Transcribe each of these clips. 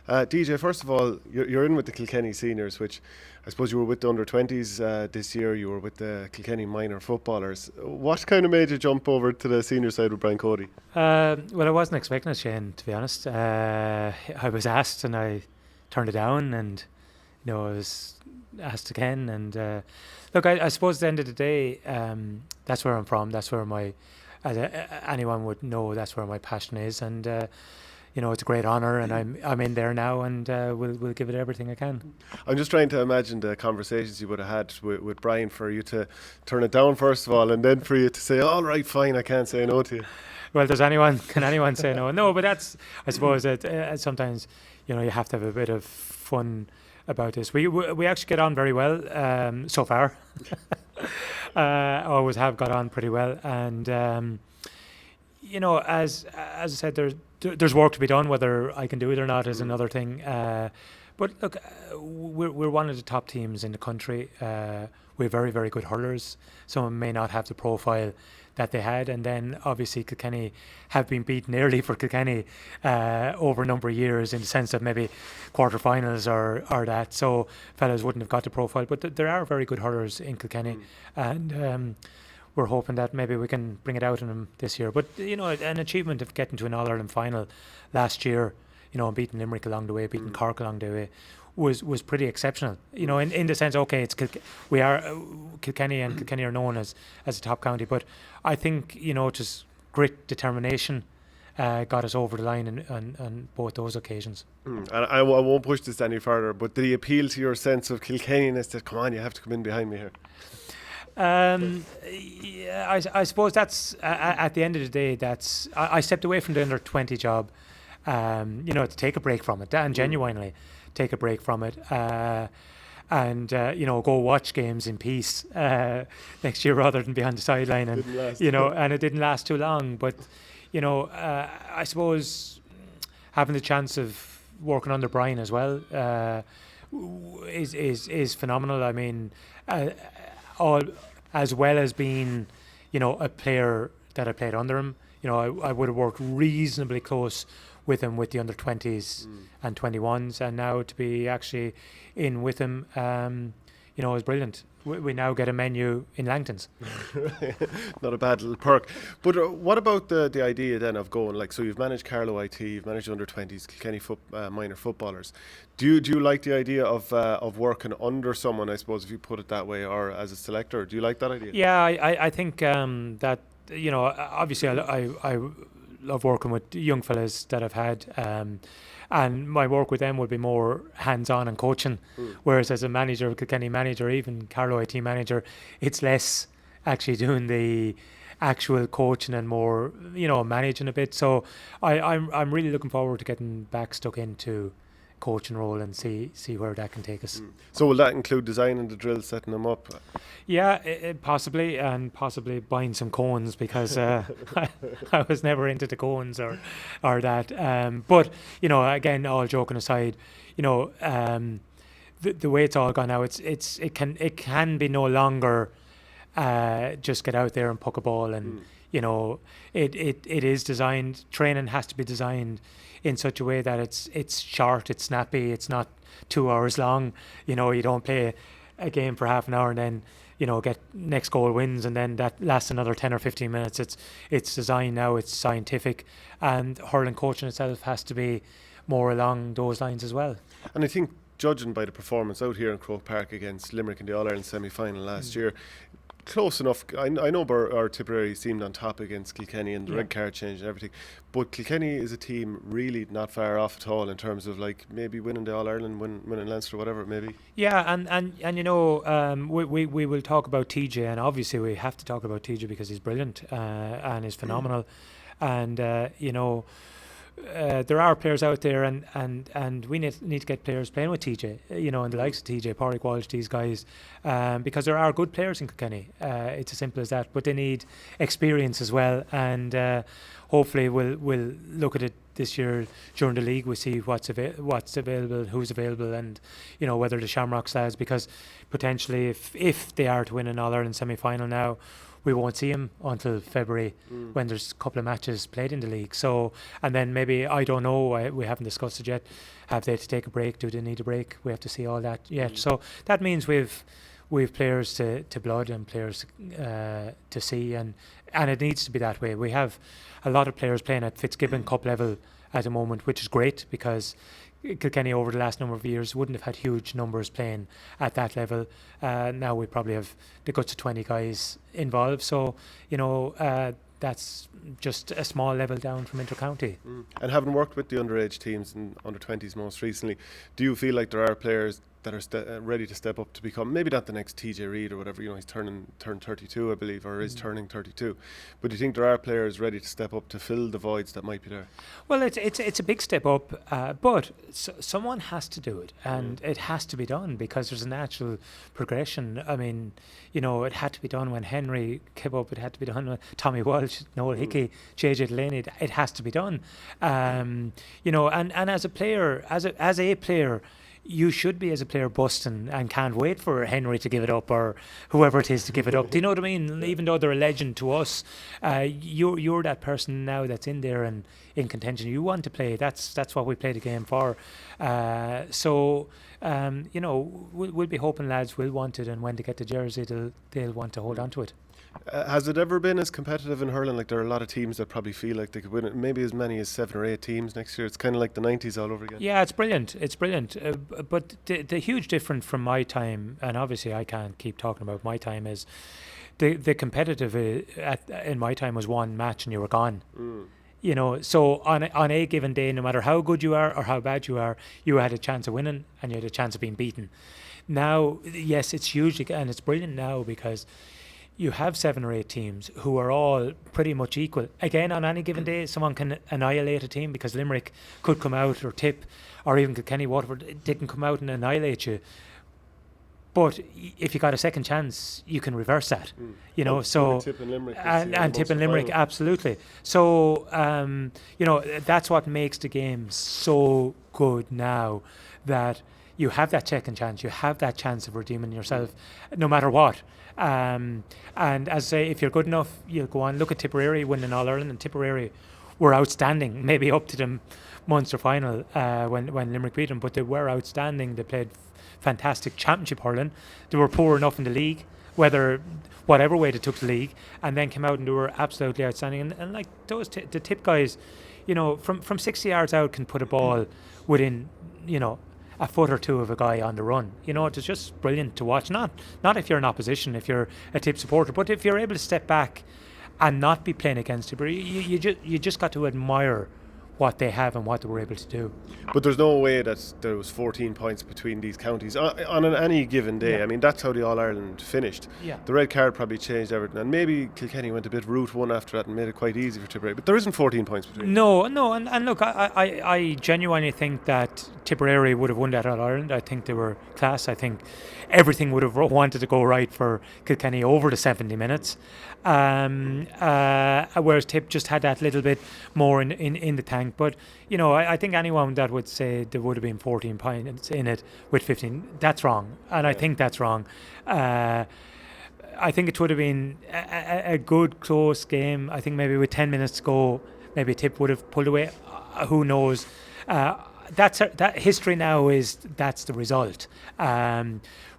DJ, first of all, you're in with the Kilkenny seniors, which I suppose you were with the under-20s this year. You were with the Kilkenny minor footballers. What kind of made you jump over to the senior side with Brian Cody? Well, I wasn't expecting it, Shane, to be honest. I was asked and I turned it down, and I was asked again. And look, I suppose at the end of the day, that's where I'm from. That's where as anyone would know, that's where my passion is. And it's a great honour, and I'm in there now, and we'll give it everything I can. I'm just trying to imagine the conversations you would have had with Brian for you to turn it down first of all, and then for you to say, "All right, fine, I can't say no to you." Well, can anyone say no? No, but that's, I suppose that sometimes you have to have a bit of fun about this. We actually get on very well so far. Always have got on pretty well, and as I said, there's work to be done. Whether I can do it or not is another thing. But look, we're one of the top teams in the country. We're very, very good hurlers. Some may not have the profile that they had, and then obviously Kilkenny have been beaten early for Kilkenny over a number of years, in the sense of maybe quarterfinals or that. So fellas wouldn't have got the profile, but there are very good hurlers in Kilkenny, and we're hoping that maybe we can bring it out in them this year. But an achievement of getting to an All-Ireland final last year, and beating Limerick along the way, beating Cork along the way, was pretty exceptional. In the sense, okay, it's Kilkenny, and Kilkenny are known as a top county, but I think just grit, determination got us over the line on both those occasions. And I won't push this any further, but did he appeal to your sense of Kilkenniness that, come on, you have to come in behind me here? Yeah, I suppose that's at the end of the day. That's I stepped away from the under-20 job, to take a break from it, and genuinely take a break from it, and go watch games in peace next year rather than be on the sideline. And and it didn't last too long. But I suppose having the chance of working under Brian as well is phenomenal. I mean, all as well as being a player that I played under him. I would have worked reasonably close with him with the under-20s and 21s, and now to be actually in with him is brilliant. We now get a menu in Langton's. Not a bad little perk. But what about the idea then of going, so you've managed Carlow IT, you've managed under-20s, Kilkenny minor footballers. Do you like the idea of working under someone, I suppose, if you put it that way, or as a selector? Do you like that idea? Yeah, I think that, obviously I love working with young fellas that I've had, and my work with them would be more hands-on and coaching, whereas as a manager, Kilkenny manager, even Carlow IT manager, it's less actually doing the actual coaching and more managing a bit. So I'm really looking forward to getting back stuck into coaching role and see where that can take us. So will that include designing the drills, setting them up? Yeah, possibly, and possibly buying some cones, because I was never into the cones or that. But again, all joking aside, the way it's all gone now, it can be no longer just get out there and puck a ball, and it is designed. Training has to be designed in such a way that it's short, it's snappy, it's not 2 hours long. You don't play a game for half an hour and then get next goal wins and then that lasts another 10 or 15 minutes. It's designed now, it's scientific, and hurling coaching itself has to be more along those lines as well. And I think, judging by the performance out here in Croke Park against Limerick in the All-Ireland semi-final last year, close enough. I know our Tipperary seemed on top against Kilkenny and the red card change and everything, but Kilkenny is a team really not far off at all in terms of maybe winning the All-Ireland, winning Leinster, whatever it may be. Yeah, and we will talk about TJ, and obviously we have to talk about TJ because he's brilliant and he's phenomenal, and there are players out there, and we need to get players playing with TJ, and the likes of TJ, Pádraig Walsh, these guys, because there are good players in Kilkenny. It's as simple as that, but they need experience as well, and hopefully we'll look at it this year during the league. We see what's available, who's available, and whether the Shamrocks lads, because potentially if they are to win an All-Ireland semi-final now, we won't see him until February when there's a couple of matches played in the league. So, and then maybe, I don't know, we haven't discussed it yet. Have they to take a break? Do they need a break? We have to see all that yet. So that means we've players to blood and players to see, and it needs to be that way. We have a lot of players playing at Fitzgibbon Cup level at the moment, which is great, because Kilkenny over the last number of years wouldn't have had huge numbers playing at that level. Now we probably have the guts of 20 guys involved, so that's just a small level down from inter-county. And having worked with the underage teams and under-20s most recently, do you feel like there are players that are ready to step up to become, maybe not the next TJ Reid or whatever, he's turned 32, I believe, or is turning 32, but do you think there are players ready to step up to fill the voids that might be there? Well, it's a big step up, but someone has to do it, and it has to be done because there's a natural progression. I mean, it had to be done when Henry came up, it had to be done when Tommy Walsh, Noel Hickey, JJ Delaney. It has to be done. And as a player, you should be, as a player, busting and can't wait for Henry to give it up or whoever it is to give it up. Do you know what I mean? Even though they're a legend to us, you're that person now that's in there and in contention. You want to play. That's what we play the game for. We'll be hoping lads will want it, and when they get the jersey, they'll want to hold on to it. Has it ever been as competitive in hurling? Like, there are a lot of teams that probably feel like they could win it, maybe as many as 7 or 8 teams next year. It's kind of like the 90s all over again. Yeah, it's brilliant. But the huge difference from my time, and obviously I can't keep talking about my time, is the competitive in my time was one match and you were gone. So on a given day, no matter how good you are or how bad you are, you had a chance of winning and you had a chance of being beaten. Now, yes, it's huge, and it's brilliant now because you have 7 or 8 teams who are all pretty much equal. Again, on any given day, someone can annihilate a team, because Limerick could come out, or Tip, or even Kilkenny, Waterford, they can come out and annihilate you. But if you got a second chance, you can reverse that. So Tip and Limerick, and Tip and Limerick, absolutely. So that's what makes the game so good now, that you have that second chance, you have that chance of redeeming yourself, no matter what. And as I say, if you're good enough, you'll go on. Look at Tipperary winning All Ireland, and Tipperary were outstanding, maybe up to the Munster final when Limerick beat them, but they were outstanding. They played fantastic championship hurling. They were poor enough in the league, whatever way they took the league, and then came out and they were absolutely outstanding. And like those the Tip guys, from 60 yards out can put a ball within, a foot or two of a guy on the run. It's just brilliant to watch. Not if you're in opposition, if you're a Tip supporter, but if you're able to step back and not be playing against Tipperary, you just got to admire what they have and what they were able to do. But there's no way that there was 14 points between these counties on any given day. Yeah. I mean, that's how the All-Ireland finished. Yeah. The red card probably changed everything, and maybe Kilkenny went a bit route one after that and made it quite easy for Tipperary, but there isn't 14 points between. No, and look, I genuinely think that Tipperary would have won that All-Ireland. I think they were class. I think everything would have wanted to go right for Kilkenny over the 70 minutes, whereas Tip just had that little bit more in the tank. But I think anyone that would say there would have been 14 points in it with 15, that's wrong, and I think that's wrong. I think it would have been a good close game. I think maybe with 10 minutes to go, maybe Tip would have pulled away. Who knows? That history now is that's the result.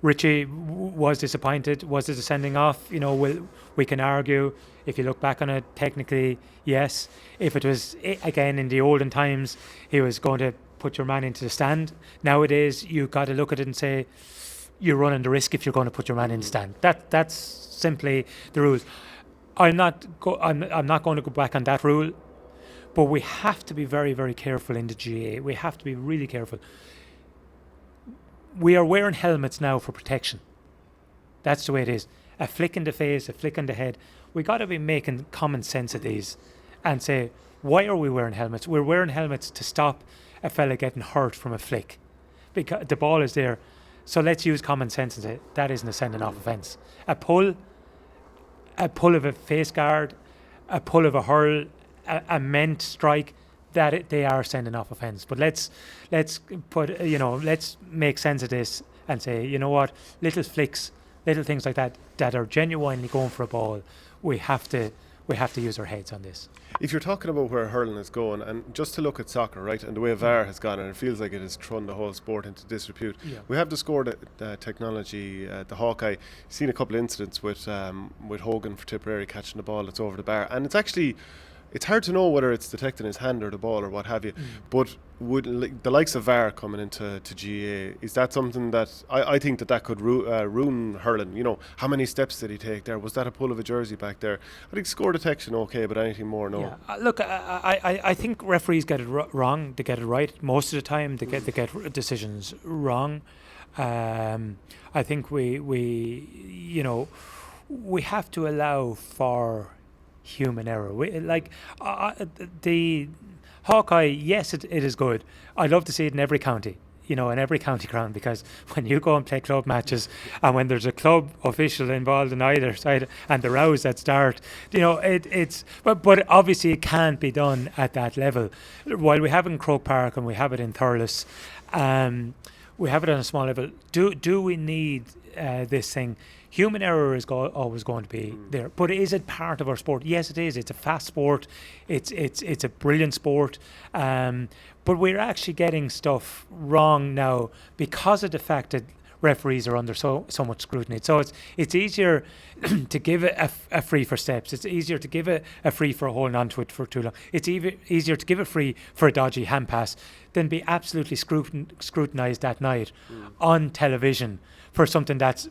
Richie was disappointed. Was it a sending off? We can argue. If you look back on it, technically, yes. If it was, again, in the olden times, he was going to put your man into the stand. Nowadays, you've got to look at it and say, you're running the risk if you're going to put your man in the stand. That's simply the rules. I'm not going to go back on that rule, but we have to be very, very careful in the GA. We have to be really careful. We are wearing helmets now for protection. That's the way it is. A flick in the face, a flick in the head. We got to be making common sense of these and say, why are we wearing helmets? We're wearing helmets to stop a fella getting hurt from a flick, because the ball is there. So let's use common sense and say that isn't a sending off offence. A pull of a face guard, a pull of a hurl, a meant strike, that they are sending off offence. But let's make sense of this and say, you know what, little flicks, little things like that are genuinely going for a ball, we have to use our heads on this. If you're talking about where hurling is going, and just to look at soccer, right, and the way VAR has gone, and it feels like it has thrown the whole sport into disrepute. Yeah. We have the score technology, the Hawkeye. Seen a couple of incidents with Hogan for Tipperary catching the ball that's over the bar, and it's hard to know whether it's detecting his hand or the ball or what have you. But would the likes of VAR coming into GA, is that something that I think that could ruin hurling? You know, how many steps did he take there? Was that a pull of a jersey back there? I think score detection okay, but anything more, no. Yeah. Look, I think referees get it wrong. They get it right most of the time. They get decisions wrong. I think we have to allow for human error. The Hawkeye, yes, it is good. I'd love to see it in every county, in every county ground, because when you go and play club matches and when there's a club official involved on either side and the rows that start, but obviously it can't be done at that level. While we have it in Croke Park and we have it in Thurles, we have it on a small level. Do we need this thing? Human error is always going to be there, but is it part of our sport? Yes, it is. It's a fast sport. It's a brilliant sport, but we're actually getting stuff wrong now because of the fact that referees are under so much scrutiny. So it's easier to give it a free for steps. It's easier to give it a free for holding onto it for too long. It's easier to give it free for a dodgy hand pass than be absolutely scrutinised that night on television for something that's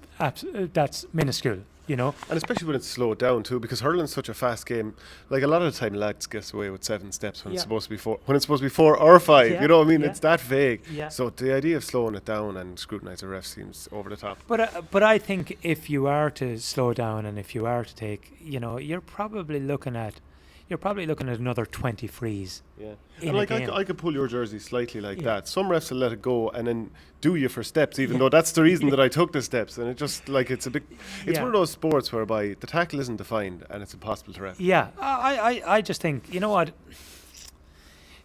minuscule, And especially when it's slowed down too, because hurling's such a fast game. Like a lot of the time, lads get away with 7 steps when it's supposed to be 4. When it's supposed to be 4 or 5, you know what I mean? It's that vague. Yeah. So the idea of slowing it down and scrutinise the ref seems over the top. But I think if you are to slow down and if you are to take, you're probably looking at another 20 frees. Yeah, and like I could pull your jersey slightly like that. Some refs will let it go and then do you for steps, even though that's the reason that I took the steps. And it just like it's one of those sports whereby the tackle isn't defined and it's impossible to ref. Yeah, I just think, you know what?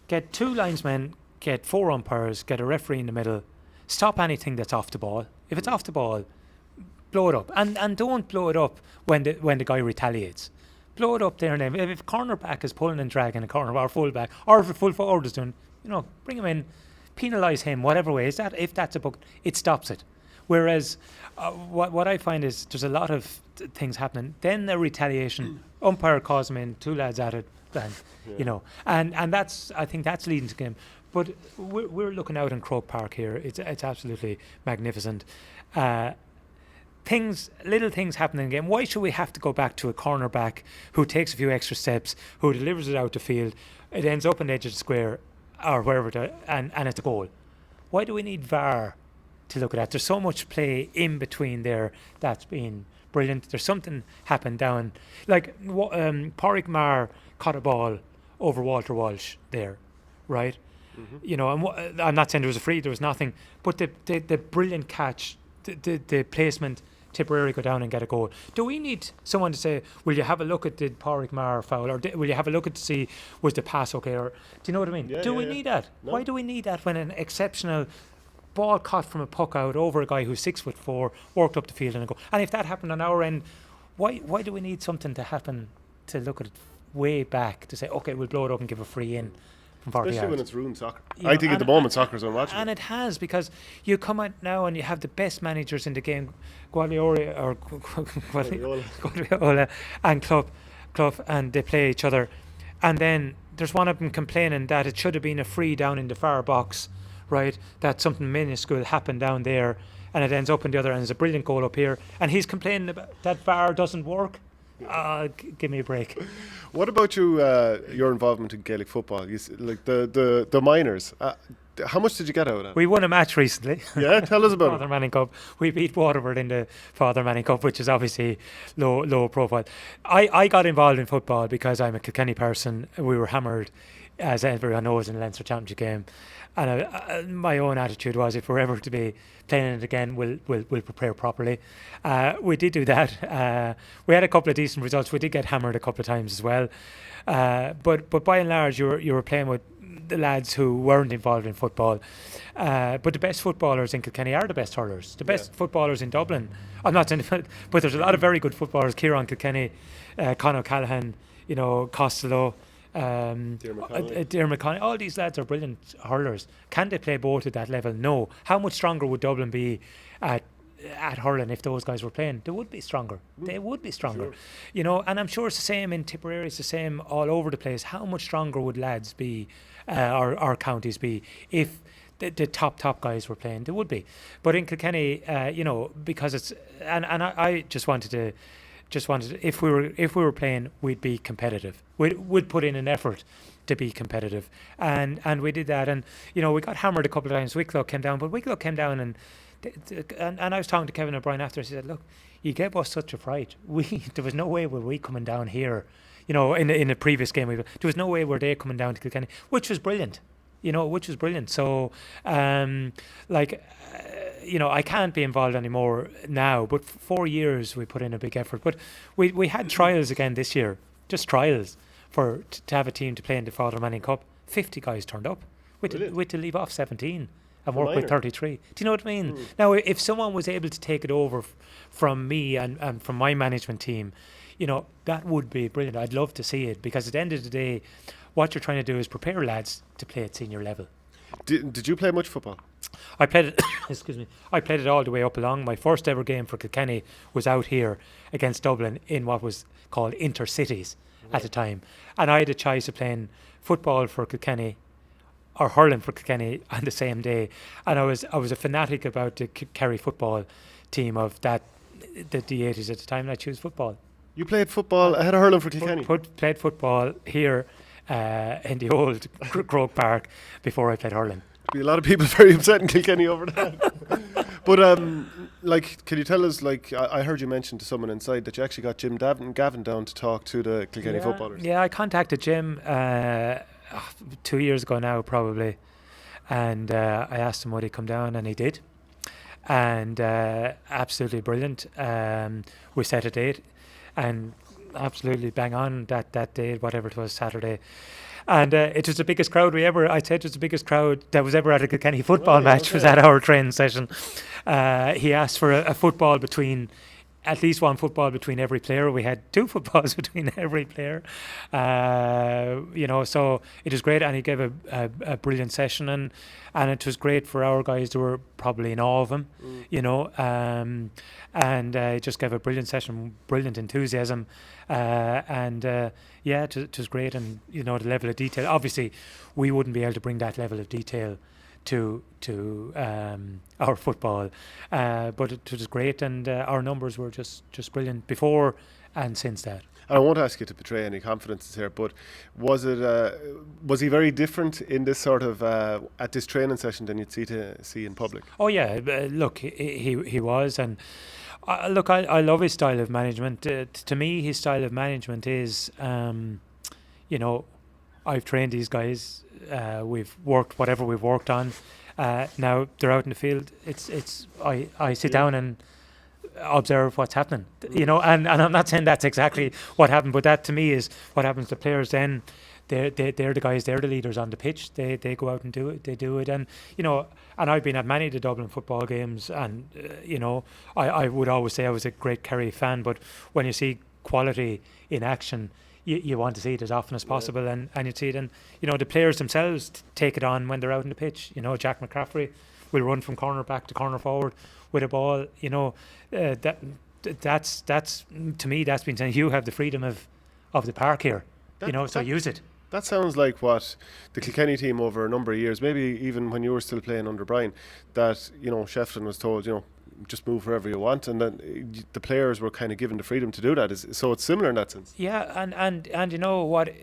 Get 2 linesmen, get 4 umpires, get a referee in the middle. Stop anything that's off the ball. If it's off the ball, blow it up, and don't blow it up when the guy retaliates. Blow it up there and then. If cornerback is pulling and dragging a corner or fullback, or if a full forward is doing, bring him in, penalise him, whatever way. If that's a book, it stops it. Whereas what I find is there's a lot of things happening. Then the retaliation, umpire calls him in, 2 lads at it, bang, and I think that's leading to game. But we're looking out in Croke Park here. It's absolutely magnificent. Little things happen in the game. Why should we have to go back to a cornerback who takes a few extra steps, who delivers it out the field, it ends up on the edge of the square or wherever, and it's a goal? Why do we need VAR to look at that? There's so much play in between there that's been brilliant. There's something happened down, like Pádraig Mar caught a ball over Walter Walsh there, right? And I'm not saying there was a free, there was nothing, but the brilliant catch, the placement, Tipperary go down and get a goal. Do we need someone to say, will you have a look at the Pádraig Mar foul, or will you have a look at to see was the pass okay, or do you know what I mean? Do we need that? No. Why do we need that when an exceptional ball caught from a puck out over a guy who's 6'4", walked up the field and a goal? And if that happened on our end, why do we need something to happen to look at it way back to say, okay, we'll blow it up and give a free in? Especially when it's ruined soccer. I think at the moment soccer's unwatchable. And it has, because you come out now and you have the best managers in the game, Guardiola and Clough, and they play each other. And then there's one of them complaining that it should have been a free down in the far box, right? That something minuscule happened down there and it ends up in the other, and there's a brilliant goal up here. And he's complaining about that VAR doesn't work. Give me a break. What about your involvement in Gaelic football? Like the minors. How much did you get out of that? We won a match recently. Yeah, tell us about Father Manning Cup. We beat Waterford in the Father Manning Cup, which is obviously low profile. I got involved in football because I'm a Kilkenny person. We were hammered, as everyone knows, in the Leinster Championship game. And my own attitude was, if we're ever to be playing it again, we'll prepare properly. We did do that. We had a couple of decent results. We did get hammered a couple of times as well. But by and large, you were playing with the lads who weren't involved in football. But the best footballers in Kilkenny are the best hurlers. The best footballers in Dublin. I'm not saying, but there's a lot of very good footballers. Kieran Kilkenny, Conor O'Callaghan, Costello. Diarmuid Conley, all these lads are brilliant hurlers. Can they play both at that level? No. How much stronger would Dublin be at hurling if those guys were playing? They would be stronger. They would be stronger. Sure. And I'm sure it's the same in Tipperary, it's the same all over the place. How much stronger would lads be, or counties be, if the top guys were playing? They would be. But in Kilkenny, because it's and I just wanted to if we were playing, we'd be competitive. We'd put in an effort to be competitive, and we did that. And we got hammered a couple of times. Wicklow came down, but Wicklow came down, and I was talking to Kevin and Brian after. He said, "Look, you gave us such a fright. There was no way were we coming down here. In the previous game, there was no way were they coming down to Kilkenny, which was brilliant. Which was brilliant. So, I can't be involved anymore now, but 4 years we put in a big effort. But we had trials again this year, just trials to have a team to play in the Father Manning Cup. 50 guys turned up. We had to leave off 17 and work with 33. Do you know what I mean? Now, if someone was able to take it over from me and from my management team, that would be brilliant. I'd love to see it, because at the end of the day, what you're trying to do is prepare lads to play at senior level. Did you play much football? I played it. Excuse me. I played it all the way up along. My first ever game for Kilkenny was out here against Dublin in what was called intercities at the time, and I had a choice of playing football for Kilkenny or hurling for Kilkenny on the same day. And I was a fanatic about the Carey football team of the 80s at the time, and I chose football. You played football ahead of hurling for Kilkenny? Played football here in the old Croke Park before I played hurling. Be a lot of people very upset in Kilkenny over that. But can you tell us, I heard you mention to someone inside that you actually got Gavin down to talk to the Kilkenny footballers. Yeah, I contacted Jim 2 years ago now probably, and I asked him would he come down, and he did, and absolutely brilliant. We set a date and absolutely bang on that day, whatever it was, Saturday. And it was the biggest crowd I'd say it was the biggest crowd that was ever at a Kilkenny football match. Was at our training session. He asked for a football between, at least one football between every player. We had 2 footballs between every player. So it was great, and he gave a brilliant session, and it was great for our guys who were probably in awe of him, and just gave a brilliant session, brilliant enthusiasm, it was great. And the level of detail, obviously we wouldn't be able to bring that level of detail to our football, but it was great, and our numbers were just brilliant before and since that. And I won't ask you to betray any confidences here, but was he very different in this sort of at this training session than you'd see in public? Oh yeah, look, he was, and look, I love his style of management. To me, his style of management is, I've trained these guys. We've worked whatever we've worked on. Now they're out in the field. I sit down and observe what's happening, and I'm not saying that's exactly what happened, but that to me is what happens to players. Then they're the guys, they're the leaders on the pitch. They go out and do it. They do it, and and I've been at many of the Dublin football games, and I would always say I was a great Kerry fan, but when you see quality in action, you want to see it as often as possible, and you see it, and the players themselves take it on when they're out in the pitch. Jack McCaffrey will run from corner back to corner forward with a ball. That's to me, that's been saying you have the freedom of the park here, so use it. That sounds like what the Kilkenny team over a number of years, maybe even when you were still playing under Brian, that Shefflin was told, just move wherever you want, and then the players were kind of given the freedom to do that. So it's similar in that sense. Yeah, and you know what,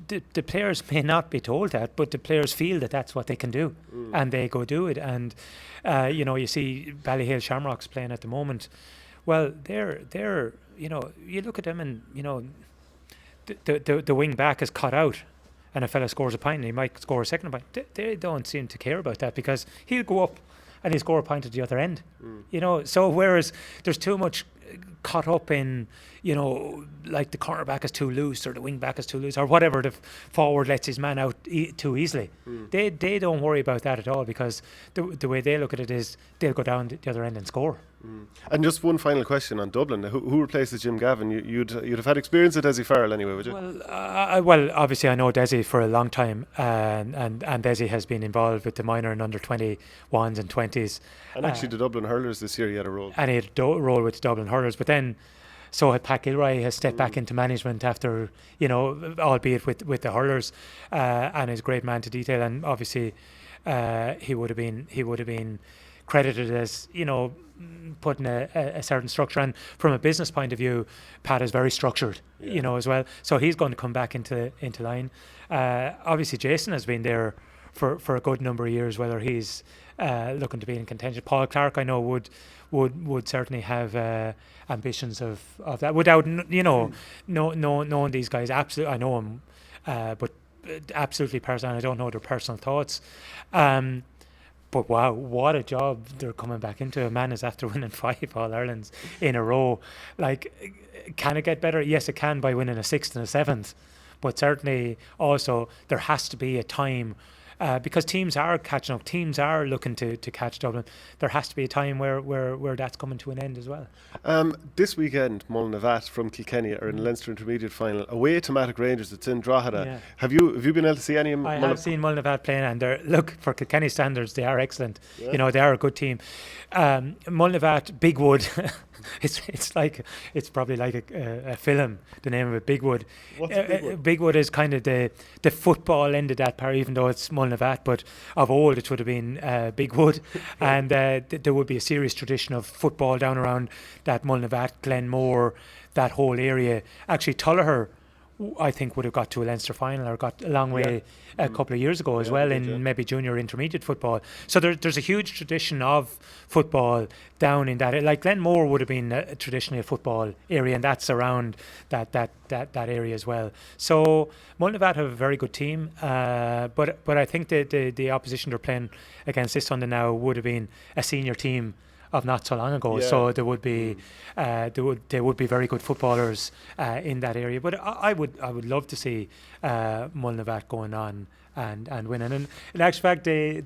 the players may not be told that, but the players feel that that's what they can do, and they go do it. And you see Ballyhale Shamrocks playing at the moment. Well, they're you look at them, and the wing back is cut out, and a fella scores a point, and he might score a second point. They don't seem to care about that, because he'll go up and he'll score a point at the other end. So whereas there's too much caught up in, like the cornerback is too loose or the wing back is too loose or whatever, the forward lets his man out too easily. They don't worry about that at all, because the way they look at it is they'll go down the other end and score. And just one final question on Dublin. Who replaces Jim Gavin? You'd have had experience at Desi Farrell anyway, would you? Well, obviously I know Desi for a long time, and Desi has been involved with the minor and under 21s and 20s. And actually the Dublin Hurlers this year he had a role. And he had a role with the Dublin Hurlers, but then so had Pat Gilroy has stepped back into management after, albeit with the Hurlers, and is a great man to detail, and obviously he would have been credited as, putting a certain structure, and from a business point of view, Pat is very structured, as well. So he's going to come back into line. Obviously, Jason has been there for a good number of years. Whether he's looking to be in contention, Paul Clark, I know would certainly have ambitions of that. Without knowing these guys, absolutely, I know him, but absolutely personal. I don't know their personal thoughts. But wow, what a job they're coming back into. A man is after winning 5 All-Irelands in a row. Like, can it get better? Yes, it can, by winning a 6th and a 7th. But certainly also there has to be a time, because teams are catching up. Teams are looking to catch Dublin. There has to be a time where that's coming to an end as well. This weekend, Mullinavat from Kilkenny are in the Leinster Intermediate Final away to Matic Rangers. It's in Drogheda. Yeah. Have you been able to see any of I have seen Mullinavat playing, and look, for Kilkenny standards, they are excellent. Yeah. They are a good team. Mullinavat, Big Wood. It's probably like a film. The name of it, Big Wood. What's Big Wood? Big Wood is kind of the football end of that part, even though it's Mullinavat, but of old it would have been Big Wood. And there would be a serious tradition of football down around that Mullinavat, Glenmore, that whole area. Actually, Tullaher, I think, would have got to a Leinster final, or got a long way a couple of years ago as well, in maybe junior intermediate football. So there's a huge tradition of football down in that. Like Glenmore would have been traditionally a football area, and that's around that area as well. So Mullinavat have a very good team, but I think the opposition they're playing against this Sunday now would have been a senior team of not so long ago, so there would be very good footballers in that area. But I would love to see Mullinavat going on and winning. And in actual fact, they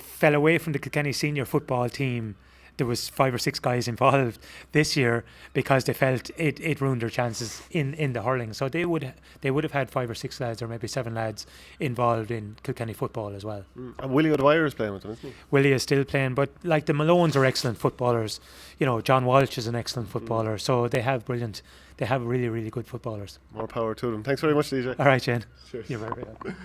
fell away from the Kilkenny senior football team. There was 5 or 6 guys involved this year because they felt it ruined their chances in the hurling. So they would have had 5 or 6 lads, or maybe 7 lads involved in Kilkenny football as well. And Willie O'Dwyer is playing with them, isn't he? Willie is still playing, but like the Malones are excellent footballers. John Walsh is an excellent footballer. So they have really, really good footballers. More power to them. Thanks very much, DJ. All right, Shane. Cheers. You're very welcome.